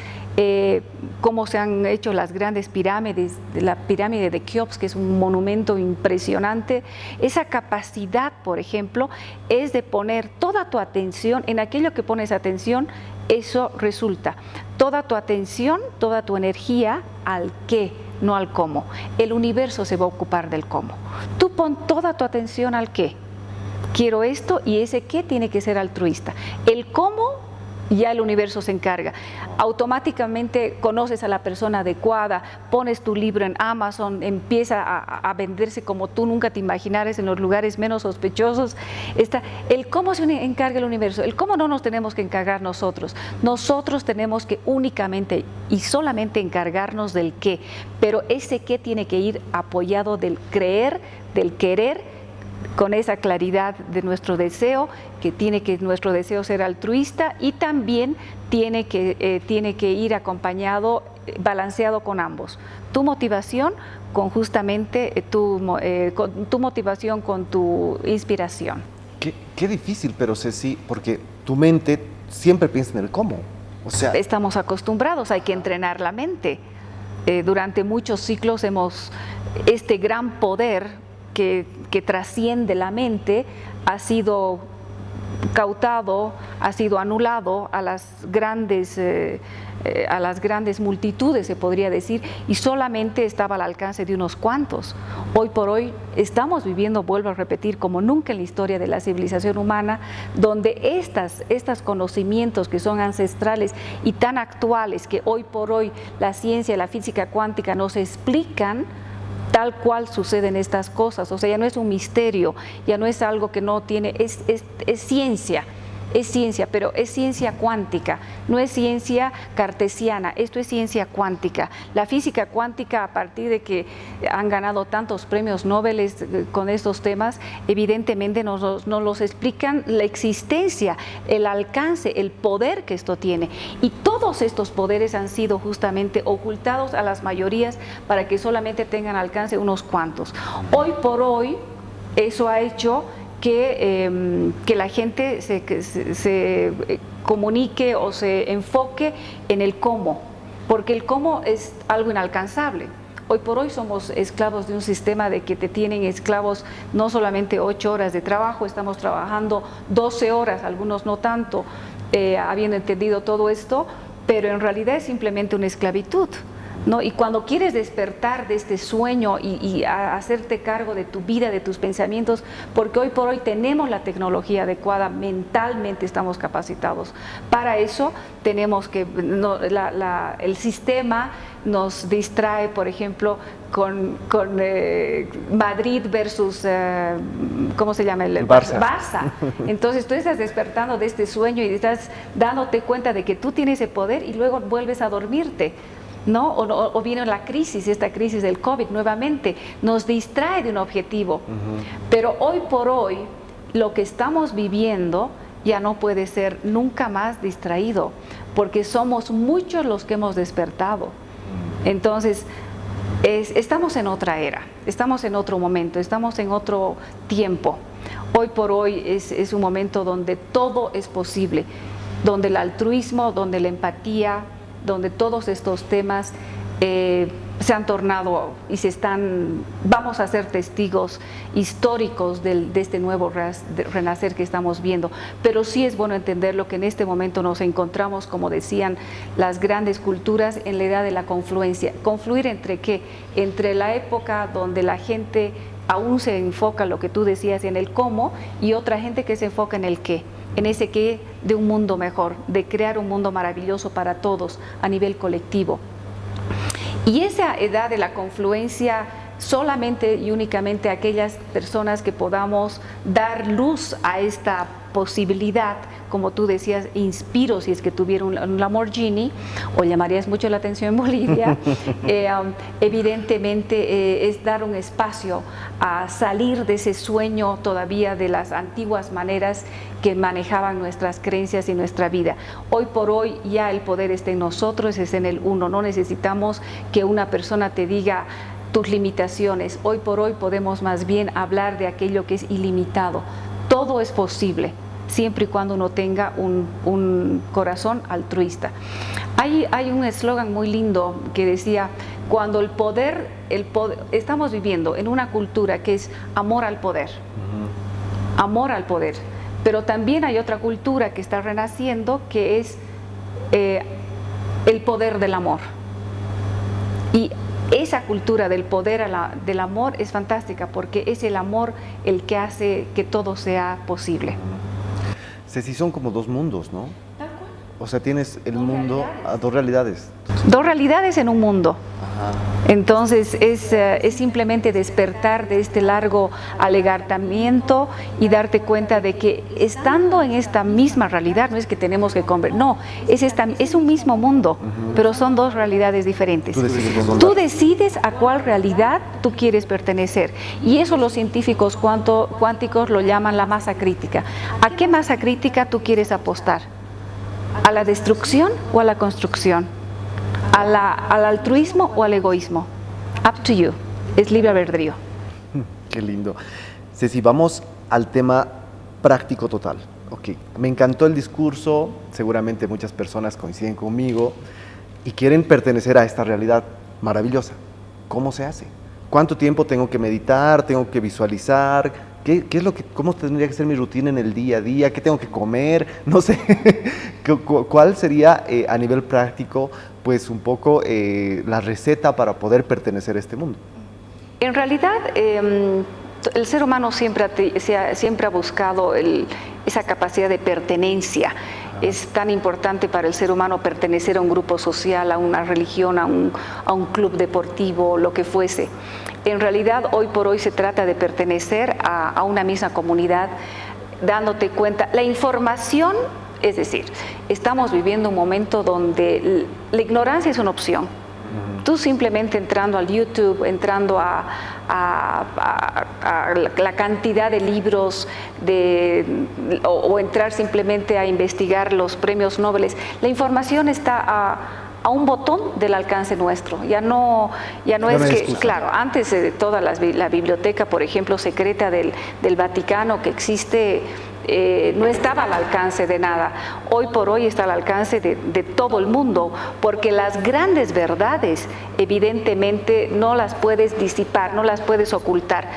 cómo se han hecho las grandes pirámides, la pirámide de Keops, que es un monumento impresionante. Esa capacidad, por ejemplo, es de poner toda tu atención en aquello que pones atención, eso resulta. Toda tu atención, toda tu energía al qué, no al cómo. El universo se va a ocupar del cómo. Tú pon toda tu atención al qué. Quiero esto, y ese qué tiene que ser altruista. El cómo, ya el universo se encarga. Automáticamente conoces a la persona adecuada, pones tu libro en Amazon, empieza a venderse como tú nunca te imaginaras en los lugares menos sospechosos. El cómo se encarga el universo, el cómo no nos tenemos que encargar nosotros. Nosotros tenemos que únicamente y solamente encargarnos del qué, pero ese qué tiene que ir apoyado del creer, del querer, con esa claridad de nuestro deseo, que nuestro deseo ser altruista, y también tiene que ir acompañado, balanceado con ambos. Tu motivación con justamente tu motivación con tu inspiración. Qué difícil, pero Ceci, porque tu mente siempre piensa en el cómo. O sea, estamos acostumbrados, hay que entrenar la mente. Durante muchos ciclos este gran poder que trasciende la mente ha sido cautado, ha sido anulado a las grandes multitudes, se podría decir, y solamente estaba al alcance de unos cuantos. Hoy por hoy estamos viviendo, vuelvo a repetir, como nunca en la historia de la civilización humana, donde estos conocimientos que son ancestrales y tan actuales, que hoy por hoy la ciencia y la física cuántica nos explican tal cual suceden estas cosas. O sea, ya no es un misterio, ya no es algo que no tiene, es ciencia. Es ciencia, pero es ciencia cuántica, no es ciencia cartesiana, esto es ciencia cuántica. La física cuántica, a partir de que han ganado tantos premios Nobel con estos temas, evidentemente nos los explican la existencia, el alcance, el poder que esto tiene. Y todos estos poderes han sido justamente ocultados a las mayorías para que solamente tengan alcance unos cuantos. Hoy por hoy, eso ha hecho que la gente se comunique o se enfoque en el cómo, porque el cómo es algo inalcanzable. Hoy por hoy somos esclavos de un sistema de que te tienen esclavos no solamente 8 horas de trabajo, estamos trabajando 12 horas, algunos no tanto, habiendo entendido todo esto, pero en realidad es simplemente una esclavitud, ¿no? Y cuando quieres despertar de este sueño y hacerte cargo de tu vida, de tus pensamientos, porque hoy por hoy tenemos la tecnología adecuada, mentalmente estamos capacitados. Para eso tenemos que, el sistema nos distrae, por ejemplo, con Madrid versus, ¿cómo se llama? El Barça. Entonces tú estás despertando de este sueño y estás dándote cuenta de que tú tienes ese poder y luego vuelves a dormirte, ¿no? O viene la crisis, esta crisis del COVID nuevamente, nos distrae de un objetivo. Pero hoy por hoy, lo que estamos viviendo ya no puede ser nunca más distraído, porque somos muchos los que hemos despertado. Entonces, estamos en otra era, estamos en otro momento, estamos en otro tiempo. Hoy por hoy es un momento donde todo es posible, donde el altruismo, donde la empatía, donde todos estos temas se han tornado y vamos a ser testigos históricos de este nuevo renacer que estamos viendo. Pero sí es bueno entender lo que en este momento nos encontramos, como decían las grandes culturas, en la edad de la confluencia. ¿Confluir entre qué? Entre la época donde la gente aún se enfoca, lo que tú decías, en el cómo, y otra gente que se enfoca en el qué. En ese qué de un mundo mejor, de crear un mundo maravilloso para todos a nivel colectivo. Y esa edad de la confluencia, solamente y únicamente aquellas personas que podamos dar luz a esta posibilidad, como tú decías, inspiro si es que tuviera un Lamborghini, o llamarías mucho la atención en Bolivia, evidentemente es dar un espacio a salir de ese sueño todavía de las antiguas maneras que manejaban nuestras creencias y nuestra vida. Hoy por hoy ya el poder está en nosotros, es en el uno, no necesitamos que una persona te diga tus limitaciones. Hoy por hoy podemos más bien hablar de aquello que es ilimitado. Todo es posible. siempre y cuando uno tenga un corazón altruista. Hay un eslogan muy lindo que decía, cuando el poder, estamos viviendo en una cultura que es amor al poder, amor al poder, pero también hay otra cultura que está renaciendo que es el poder del amor. Y esa cultura del poder del amor es fantástica porque es el amor el que hace que todo sea posible. Ceci, son como dos mundos, ¿no? O sea, tienes el mundo a dos realidades. Dos realidades en un mundo. Ajá. Entonces es simplemente despertar de este largo alegartamiento y darte cuenta de que estando en esta misma realidad, no es que tenemos que convertir, no, es un mismo mundo, pero son dos realidades diferentes. Tú decides a cuál realidad tú quieres pertenecer, y eso los científicos cuánticos lo llaman la masa crítica. ¿A qué masa crítica tú quieres apostar? ¿A la destrucción o a la construcción? ¿Al altruismo o al egoísmo? Up to you. Es libre albedrío. Qué lindo. Ceci, vamos al tema práctico total. Ok, me encantó el discurso, seguramente muchas personas coinciden conmigo y quieren pertenecer a esta realidad maravillosa. ¿Cómo se hace? ¿Cuánto tiempo tengo que meditar? ¿Tengo que visualizar? ¿Cómo tendría que ser mi rutina en el día a día? ¿Qué tengo que comer? No sé. ¿Cuál sería a nivel práctico, pues un poco la receta para poder pertenecer a este mundo? En realidad, el ser humano siempre ha buscado esa capacidad de pertenencia. Es tan importante para el ser humano pertenecer a un grupo social, a una religión, a un club deportivo, lo que fuese. En realidad, hoy por hoy se trata de pertenecer a una misma comunidad, dándote cuenta. La información, es decir, estamos viviendo un momento donde la ignorancia es una opción. Tú simplemente entrando al YouTube, entrando a la cantidad de libros, o entrar simplemente a investigar los premios Nobel, la información está a un botón del alcance nuestro. Ya no es que, excusa. Claro, antes de toda la biblioteca, por ejemplo, secreta del Vaticano que existe, no estaba al alcance de nada. Hoy por hoy está al alcance de todo el mundo, porque las grandes verdades evidentemente no las puedes disipar, no las puedes ocultar.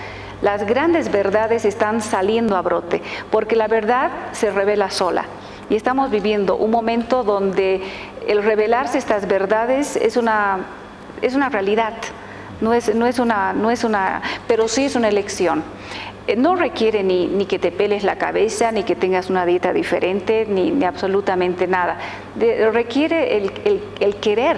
Las grandes verdades están saliendo a brote, porque la verdad se revela sola. Y estamos viviendo un momento donde el revelarse estas verdades es una realidad, pero sí es una elección. No requiere ni que te peles la cabeza, ni que tengas una dieta diferente, ni absolutamente nada. Requiere el querer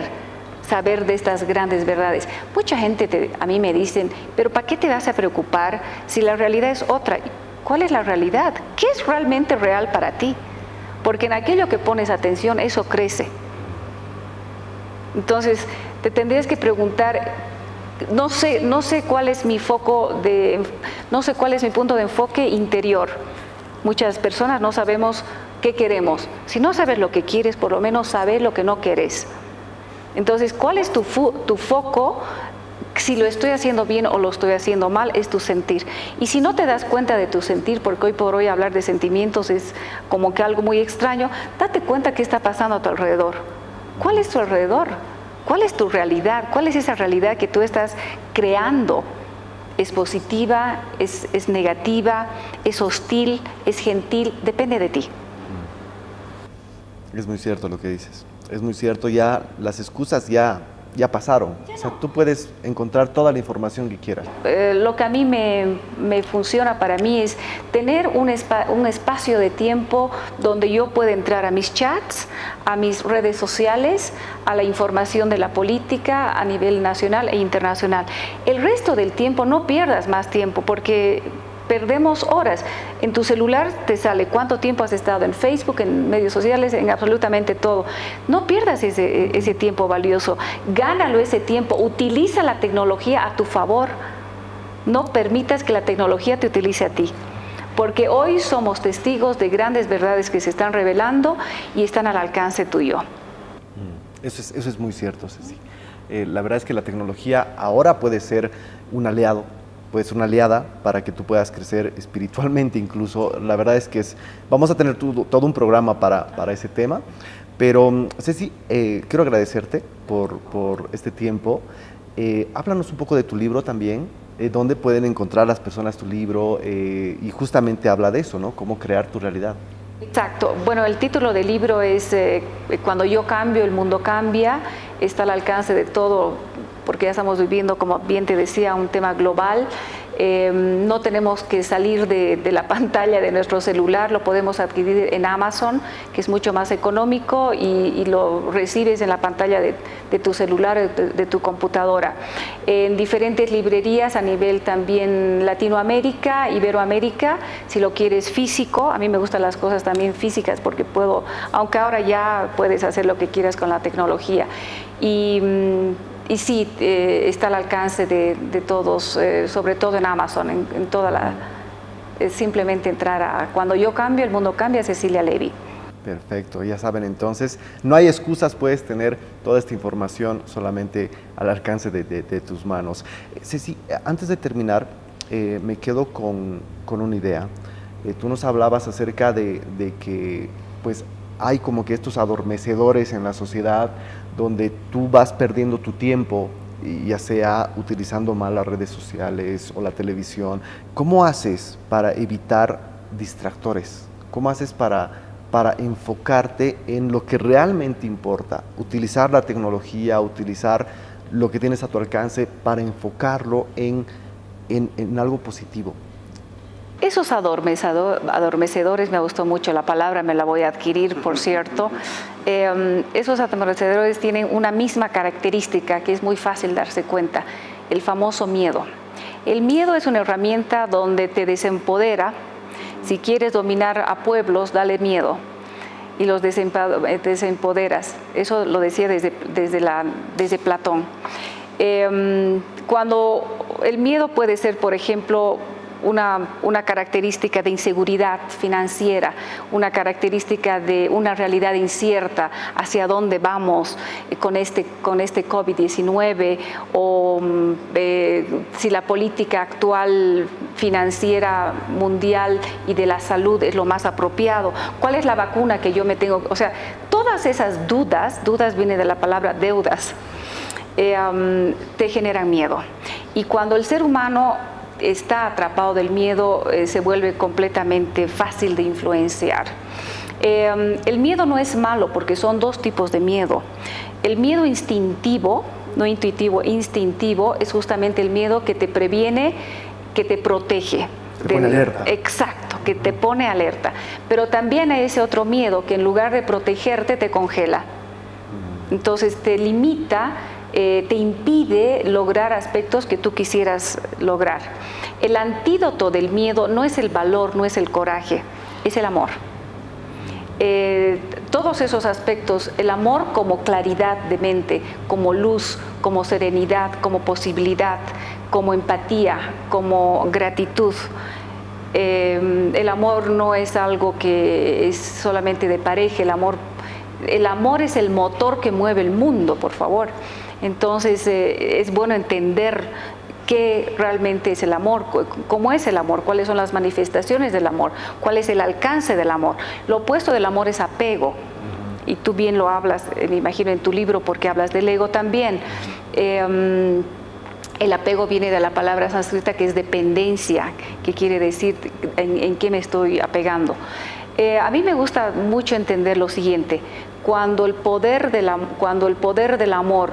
saber de estas grandes verdades. Mucha gente a mí me dicen, pero ¿para qué te vas a preocupar si la realidad es otra? ¿Cuál es la realidad? ¿Qué es realmente real para ti? Porque en aquello que pones atención, eso crece. Entonces, te tendrías que preguntar, no sé cuál es mi no sé cuál es mi punto de enfoque interior. Muchas personas no sabemos qué queremos. Si no sabes lo que quieres, por lo menos sabes lo que no querés. Entonces, ¿cuál es tu foco? Si lo estoy haciendo bien o lo estoy haciendo mal, es tu sentir. Y si no te das cuenta de tu sentir, porque hoy por hoy hablar de sentimientos es como que algo muy extraño, date cuenta qué está pasando a tu alrededor. ¿Cuál es tu alrededor? ¿Cuál es tu realidad? ¿Cuál es esa realidad que tú estás creando? ¿Es positiva? ¿Es negativa? ¿Es hostil? ¿Es gentil? Depende de ti. Es muy cierto lo que dices. Es muy cierto, ya las excusas ya pasaron. O sea, tú puedes encontrar toda la información que quieras. Lo que a mí me funciona para mí es tener un espacio de tiempo donde yo pueda entrar a mis chats, a mis redes sociales, a la información de la política a nivel nacional e internacional. El resto del tiempo no pierdas más tiempo porque perdemos horas. En tu celular te sale cuánto tiempo has estado en Facebook, en medios sociales, en absolutamente todo. No pierdas ese tiempo valioso. Gánalo ese tiempo. Utiliza la tecnología a tu favor. No permitas que la tecnología te utilice a ti. Porque hoy somos testigos de grandes verdades que se están revelando y están al alcance tuyo. Eso es muy cierto, Ceci. La verdad es que la tecnología ahora puede ser un aliado puede ser una aliada para que tú puedas crecer espiritualmente incluso. La verdad es que vamos a tener todo un programa para ese tema, pero Ceci, quiero agradecerte por este tiempo. Háblanos un poco de tu libro también, dónde pueden encontrar las personas tu libro, y justamente habla de eso, ¿no? Cómo crear tu realidad. Exacto. Bueno, el título del libro es Cuando yo cambio, el mundo cambia. Está al alcance de todo, porque ya estamos viviendo, como bien te decía, un tema global. No tenemos que salir de la pantalla de nuestro celular, lo podemos adquirir en Amazon, que es mucho más económico, y lo recibes en la pantalla de tu celular, de tu computadora. En diferentes librerías a nivel también Latinoamérica, Iberoamérica, si lo quieres físico. A mí me gustan las cosas también físicas porque puedo, aunque ahora ya puedes hacer lo que quieras con la tecnología. Y sí, está al alcance de todos, sobre todo en Amazon, en toda la... simplemente entrar a Cuando yo cambio, el mundo cambia, Cecilia Levy. Perfecto, ya saben entonces, no hay excusas, puedes tener toda esta información solamente al alcance de tus manos. Ceci, antes de terminar, me quedo con una idea. Tú nos hablabas acerca de que pues hay como que estos adormecedores en la sociedad donde tú vas perdiendo tu tiempo, ya sea utilizando mal las redes sociales o la televisión. ¿Cómo haces para evitar distractores? ¿Cómo haces para enfocarte en lo que realmente importa? Utilizar la tecnología, utilizar lo que tienes a tu alcance para enfocarlo en algo positivo. Esos adormecedores, me gustó mucho la palabra, me la voy a adquirir, por cierto. Esos adormecedores tienen una misma característica que es muy fácil darse cuenta, el famoso miedo. El miedo es una herramienta donde te desempodera. Si quieres dominar a pueblos, dale miedo y los desempoderas. Eso lo decía desde Platón. Cuando el miedo puede ser, por ejemplo, una característica de inseguridad financiera, una característica de una realidad incierta, hacia dónde vamos con este COVID-19, o si la política actual financiera mundial y de la salud es lo más apropiado, cuál es la vacuna que yo me tengo, o sea, todas esas dudas vienen de la palabra deudas, te generan miedo. Y cuando el ser humano está atrapado del miedo, se vuelve completamente fácil de influenciar. El miedo no es malo porque son dos tipos de miedo. El miedo instintivo, no intuitivo, instintivo, es justamente el miedo que te previene, que te protege. Te pone alerta. Exacto, que te pone alerta. Pero también hay ese otro miedo que en lugar de protegerte te congela. Entonces te limita, te impide lograr aspectos que tú quisieras lograr. El antídoto del miedo no es el valor, no es el coraje, es el amor. Todos esos aspectos, el amor como claridad de mente, como luz, como serenidad, como posibilidad, como empatía, como gratitud. El amor no es algo que es solamente de pareja, el amor es el motor que mueve el mundo, por favor. Entonces es bueno entender qué realmente es el amor, cómo es el amor, cuáles son las manifestaciones del amor, cuál es el alcance del amor. Lo opuesto del amor es apego, y tú bien lo hablas, me imagino, en tu libro, porque hablas del ego también. El apego viene de la palabra sánscrita que es dependencia, que quiere decir en qué me estoy apegando. A mí me gusta mucho entender lo siguiente: cuando el poder del amor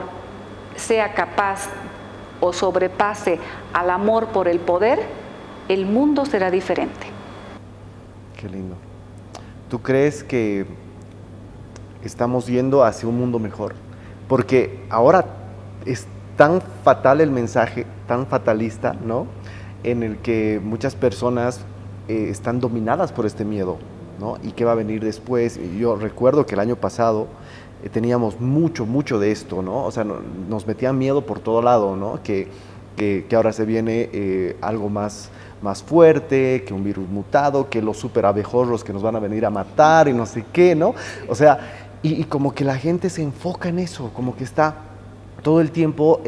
sea capaz o sobrepase al amor por el poder, el mundo será diferente. Qué lindo. ¿Tú crees que estamos yendo hacia un mundo mejor? Porque ahora es tan fatal el mensaje, tan fatalista, ¿no? En el que muchas personas están dominadas por este miedo, ¿no? ¿Y qué va a venir después? Yo recuerdo que el año pasado teníamos mucho de esto, ¿no? O sea, nos metían miedo por todo lado, ¿no? Que ahora se viene algo más fuerte, que un virus mutado, que los superabejorros que nos van a venir a matar y no sé qué, ¿no? O sea, y como que la gente se enfoca en eso, como que está todo el tiempo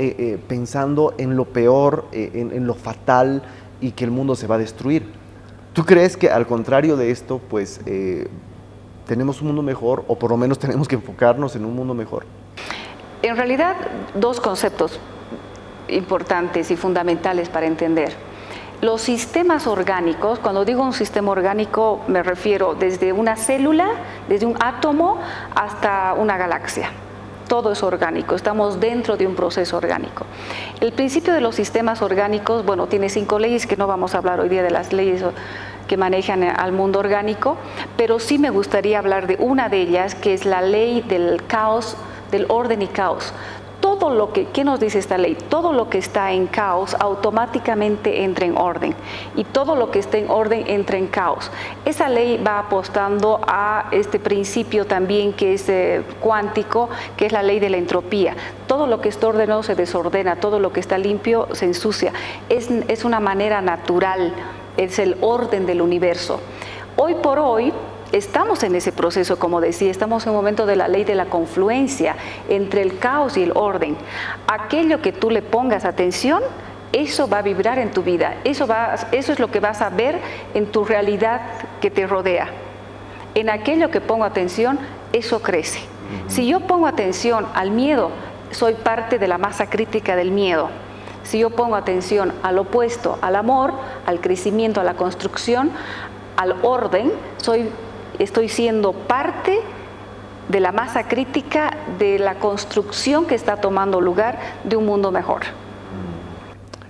pensando en lo peor, en lo fatal y que el mundo se va a destruir. ¿Tú crees que al contrario de esto, pues tenemos un mundo mejor o por lo menos tenemos que enfocarnos en un mundo mejor? En realidad, dos conceptos importantes y fundamentales para entender. Los sistemas orgánicos, cuando digo un sistema orgánico me refiero desde una célula, desde un átomo hasta una galaxia. Todo es orgánico, estamos dentro de un proceso orgánico. El principio de los sistemas orgánicos, bueno, tiene 5 leyes, que no vamos a hablar hoy día de las leyes que manejan al mundo orgánico, pero sí me gustaría hablar de una de ellas, que es la ley del caos, del orden y caos. Todo lo que, ¿qué nos dice esta ley? Todo lo que está en caos automáticamente entra en orden y todo lo que está en orden entra en caos. Esa ley va apostando a este principio también que es cuántico, que es la ley de la entropía. Todo lo que está ordenado se desordena, todo lo que está limpio se ensucia. Es una manera natural, es el orden del universo. Hoy por hoy, estamos en ese proceso, como decía, estamos en un momento de la ley de la confluencia entre el caos y el orden. Aquello que tú le pongas atención, eso va a vibrar en tu vida, eso es lo que vas a ver en tu realidad que te rodea. En aquello que pongo atención, eso crece. Si yo pongo atención al miedo, soy parte de la masa crítica del miedo. Si yo pongo atención al opuesto, al amor, al crecimiento, a la construcción, al orden, estoy siendo parte de la masa crítica de la construcción que está tomando lugar de un mundo mejor.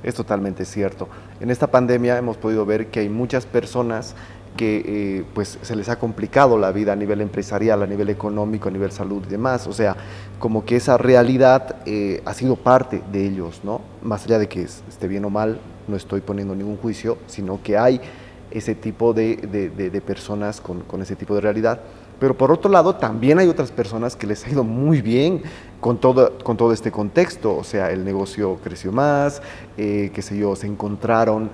Es totalmente cierto. En esta pandemia hemos podido ver que hay muchas personas que pues se les ha complicado la vida a nivel empresarial, a nivel económico, a nivel salud y demás. O sea, como que esa realidad ha sido parte de ellos, ¿no? Más allá de que esté bien o mal, no estoy poniendo ningún juicio, sino que hay ese tipo de personas con ese tipo de realidad. Pero por otro lado, también hay otras personas que les ha ido muy bien con todo este contexto. O sea, el negocio creció más, qué sé yo, se encontraron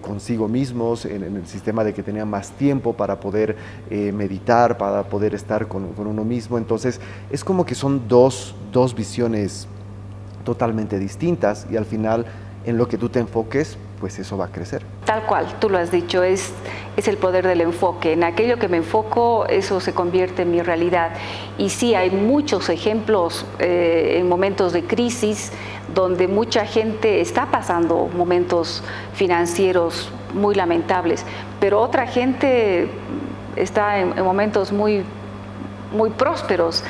consigo mismos en el sistema de que tenían más tiempo para poder meditar, para poder estar con uno mismo. Entonces, es como que son dos visiones totalmente distintas y al final, en lo que tú te enfoques, pues eso va a crecer. Tal cual, tú lo has dicho, es el poder del enfoque. En aquello que me enfoco, eso se convierte en mi realidad. Y sí, hay muchos ejemplos en momentos de crisis donde mucha gente está pasando momentos financieros muy lamentables, pero otra gente está en momentos muy prósperos.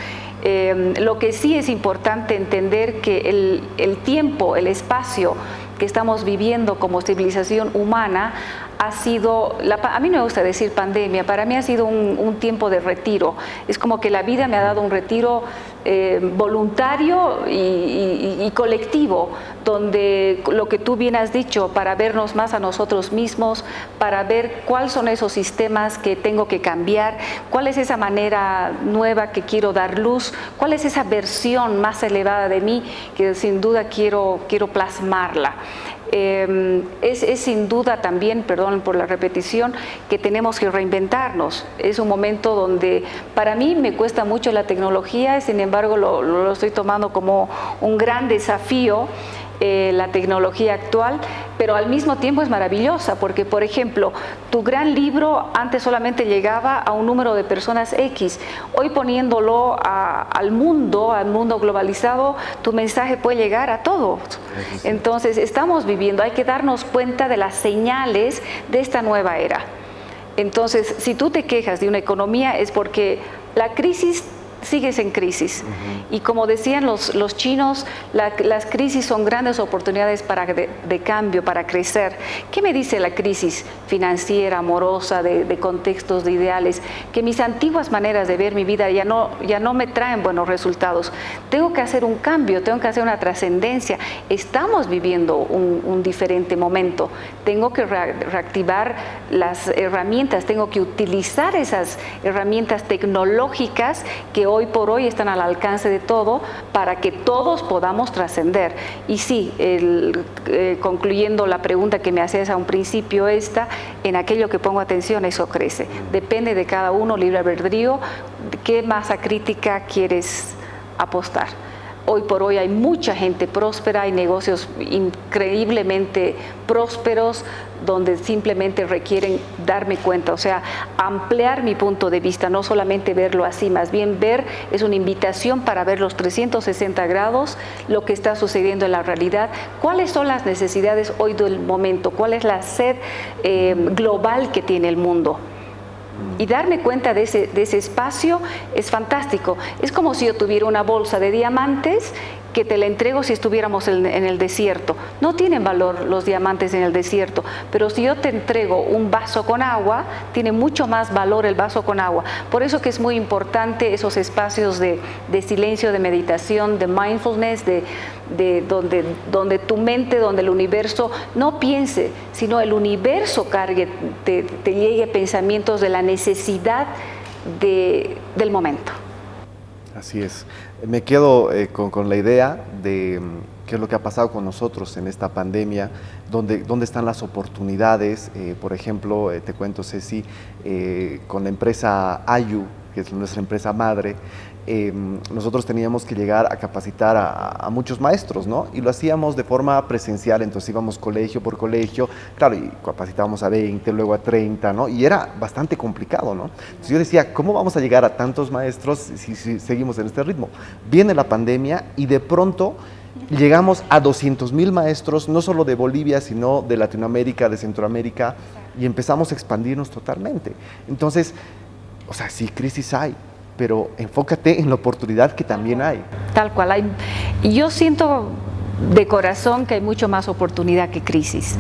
Lo que sí es importante entender que el tiempo, el espacio que estamos viviendo como civilización humana ha sido, a mí no me gusta decir pandemia, para mí ha sido un tiempo de retiro. Es como que la vida me ha dado un retiro voluntario y colectivo, donde lo que tú bien has dicho, para vernos más a nosotros mismos, para ver cuáles son esos sistemas que tengo que cambiar, cuál es esa manera nueva que quiero dar luz, cuál es esa versión más elevada de mí que sin duda quiero plasmarla. Es sin duda también, perdón por la repetición, que tenemos que reinventarnos. Es un momento donde para mí me cuesta mucho la tecnología, sin embargo lo estoy tomando como un gran desafío. La tecnología actual, pero al mismo tiempo es maravillosa, porque por ejemplo, tu gran libro antes solamente llegaba a un número de personas X, hoy poniéndolo al mundo globalizado, tu mensaje puede llegar a todos. Entonces estamos viviendo, hay que darnos cuenta de las señales de esta nueva era. Entonces, si tú te quejas de una economía es porque la crisis sigues en crisis. Y como decían los chinos, las crisis son grandes oportunidades de cambio, para crecer. ¿Qué me dice la crisis financiera, amorosa, de contextos, de ideales? Que mis antiguas maneras de ver mi vida ya no me traen buenos resultados. Tengo que hacer un cambio, tengo que hacer una trascendencia. Estamos viviendo un diferente momento. Tengo que reactivar las herramientas, tengo que utilizar esas herramientas tecnológicas que hoy por hoy están al alcance de todo para que todos podamos trascender. Y sí, concluyendo la pregunta que me hacías a un principio, en aquello que pongo atención, eso crece. Depende de cada uno, libre albedrío, qué masa crítica quieres apostar. Hoy por hoy hay mucha gente próspera, hay negocios increíblemente prósperos donde simplemente requieren darme cuenta, o sea, ampliar mi punto de vista, no solamente verlo así, más bien ver es una invitación para ver los 360 grados, lo que está sucediendo en la realidad, cuáles son las necesidades hoy del momento, cuál es la sed global que tiene el mundo. Y darme cuenta de ese espacio es fantástico. Es como si yo tuviera una bolsa de diamantes que te la entrego si estuviéramos en el desierto. No tienen valor los diamantes en el desierto, pero si yo te entrego un vaso con agua, tiene mucho más valor el vaso con agua. Por eso que es muy importante esos espacios de silencio, de meditación, de mindfulness, donde tu mente, donde el universo no piense, sino el universo cargue, te llegue pensamientos de la necesidad del momento. Así es. Me quedo con la idea de qué es lo que ha pasado con nosotros en esta pandemia, dónde están las oportunidades. Por ejemplo, te cuento, Ceci, con la empresa Ayu, que es nuestra empresa madre, nosotros teníamos que llegar a capacitar a muchos maestros, ¿no? Y lo hacíamos de forma presencial, entonces íbamos colegio por colegio, claro, y capacitábamos a 20, luego a 30, ¿no? Y era bastante complicado, ¿no? Entonces yo decía, ¿cómo vamos a llegar a tantos maestros si seguimos en este ritmo? Viene la pandemia y de pronto llegamos a 200,000 maestros, no solo de Bolivia, sino de Latinoamérica, de Centroamérica, y empezamos a expandirnos totalmente. Entonces, o sea, sí, crisis hay, pero enfócate en la oportunidad que también hay. Tal cual. Yo siento de corazón que hay mucho más oportunidad que crisis.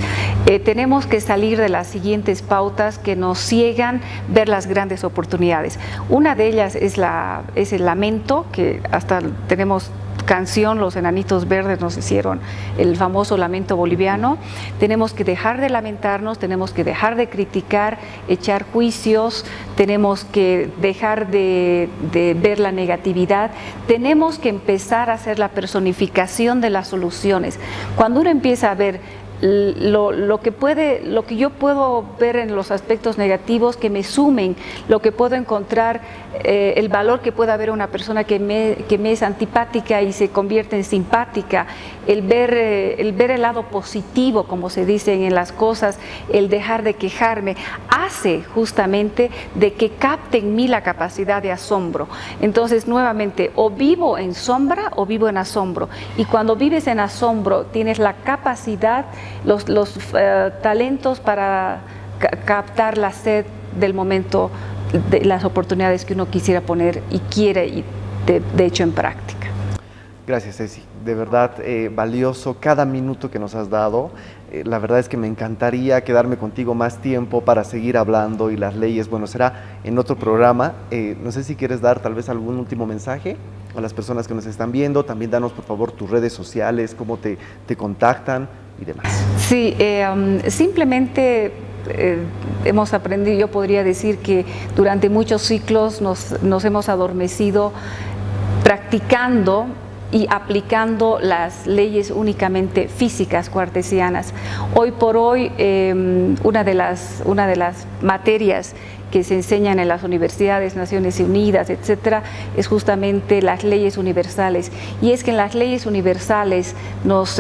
Tenemos que salir de las siguientes pautas que nos ciegan ver las grandes oportunidades. Una de ellas es el lamento, que hasta tenemos canción, los Enanitos Verdes nos hicieron el famoso lamento boliviano. Tenemos que dejar de lamentarnos, tenemos que dejar de criticar, echar juicios, tenemos que dejar de ver la negatividad, tenemos que empezar a hacer la personificación de las soluciones. Cuando uno empieza a ver lo que yo puedo ver en los aspectos negativos que me sumen, lo que puedo encontrar, el valor que pueda haber una persona que me es antipática y se convierte en simpática, el ver el lado positivo, como se dice en las cosas, el dejar de quejarme, hace justamente de que capte en mí la capacidad de asombro. Entonces, nuevamente, o vivo en sombra o vivo en asombro. Y cuando vives en asombro, tienes la capacidad, los talentos para captar la sed del momento, de las oportunidades que uno quisiera poner y quiere y de hecho en práctica. Gracias, Ceci. De verdad, valioso cada minuto que nos has dado. La verdad es que me encantaría quedarme contigo más tiempo para seguir hablando y las leyes, bueno, será en otro programa. No sé si quieres dar tal vez algún último mensaje a las personas que nos están viendo. También danos, por favor, tus redes sociales, cómo te contactan y demás. Sí, simplemente hemos aprendido, yo podría decir que durante muchos ciclos nos hemos adormecido practicando y aplicando las leyes únicamente físicas cartesianas. Hoy por hoy, una de las materias que se enseñan en las universidades, Naciones Unidas, etcétera, es justamente las leyes universales. Y es que en las leyes universales nos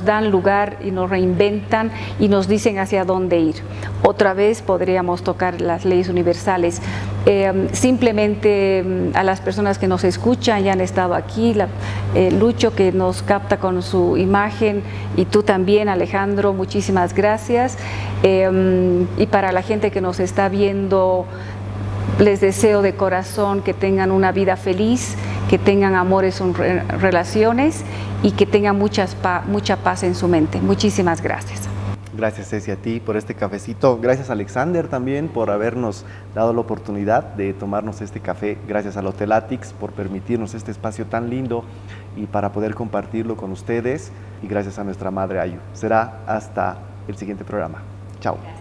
dan lugar y nos reinventan y nos dicen hacia dónde ir. Otra vez podríamos tocar las leyes universales. Simplemente a las personas que nos escuchan, ya han estado aquí, Lucho, que nos capta con su imagen, y tú también, Alejandro, muchísimas gracias. Y para la gente que nos está viendo, les deseo de corazón que tengan una vida feliz, que tengan amores en relaciones y que tengan mucha paz en su mente. Muchísimas gracias. Gracias, Ceci, a ti por este cafecito. Gracias, Alexander, también por habernos dado la oportunidad de tomarnos este café. Gracias al Hotel Atix por permitirnos este espacio tan lindo y para poder compartirlo con ustedes. Y gracias a nuestra madre Ayu. Será hasta el siguiente programa. Chao.